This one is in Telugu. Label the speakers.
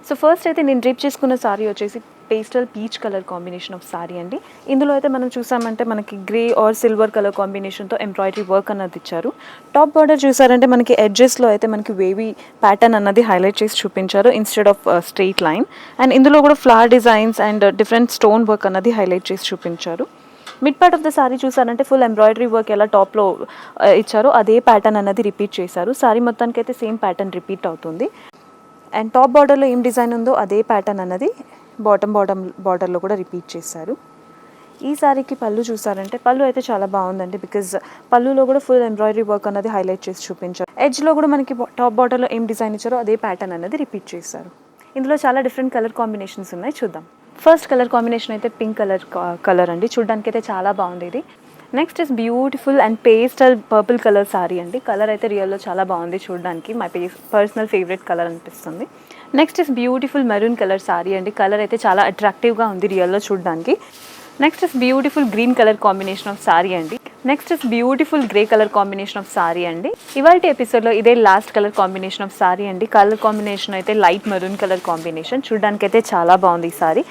Speaker 1: సో ఫస్ట్ అయితే నేను డ్రిప్ చేసుకున్న సారీ వచ్చేసి pastel peach colour combination of sari అండి. ఇందులో అయితే మనం చూసామంటే మనకి గ్రే ఆర్ సిల్వర్ కలర్ కాంబినేషన్తో ఎంబ్రాయిడరీ వర్క్ అన్నది ఇచ్చారు. టాప్ బార్డర్ చూసారంటే మనకి ఎడ్జెస్లో అయితే మనకి వేవీ ప్యాటర్న్ అన్నది హైలైట్ చేసి చూపించారు instead of straight line. And ఇందులో కూడా flower designs and different stone work అన్నది హైలైట్ చేసి చూపించారు. Mid part of the sorry చూసారంటే ఫుల్ ఎంబ్రాయిడరీ వర్క్ ఎలా టాప్లో ఇచ్చారో అదే ప్యాటర్న్ అన్నది రిపీట్ చేశారు. సారీ మొత్తానికి అయితే సేమ్ ప్యాటర్న్ రిపీట్ అవుతుంది. అండ్ టాప్ బార్డర్లో ఏం డిజైన్ ఉందో అదే ప్యాటర్న్ అన్నది బాటమ్ బార్డర్లో కూడా రిపీట్ చేశారు. ఈ సారీకి పళ్ళు చూసారంటే పళ్ళు అయితే చాలా బాగుందండి. బికాజ్ పళ్ళులో కూడా ఫుల్ ఎంబ్రాయిడరీ వర్క్ అన్నది హైలైట్ చేసి చూపించారు. ఎడ్జ్లో కూడా మనకి టాప్ బార్డర్లో ఏం డిజైన్ ఇచ్చారో అదే ప్యాటర్న్ అన్నది రిపీట్ చేశారు. ఇందులో చాలా డిఫరెంట్ కలర్ కాంబినేషన్స్ ఉన్నాయి, చూద్దాం. ఫస్ట్ కలర్ కాంబినేషన్ అయితే పింక్ కలర్ అండి. చూడడానికి అయితే చాలా బాగుంది ఇది. Next is beautiful and pastel purple colour sari అండి. కలర్ అయితే రియల్లో చాలా బాగుంది చూడడానికి. మై పర్సనల్ ఫేవరెట్ కలర్ అనిపిస్తుంది. Next is beautiful maroon colour sari అండి. కలర్ అయితే చాలా అట్రాక్టివ్గా ఉంది రియల్లో చూడడానికి. Next is beautiful green colour combination of sari అండి. Next is beautiful grey colour combination of sari అండి. ఇవాళ ఎపిసోడ్లో ఇదే last colour combination of sari అండి. కలర్ కాంబినేషన్ అయితే లైట్ మెరూన్ కలర్ కాంబినేషన్. చూడడానికి అయితే చాలా బాగుంది ఈ సారీ.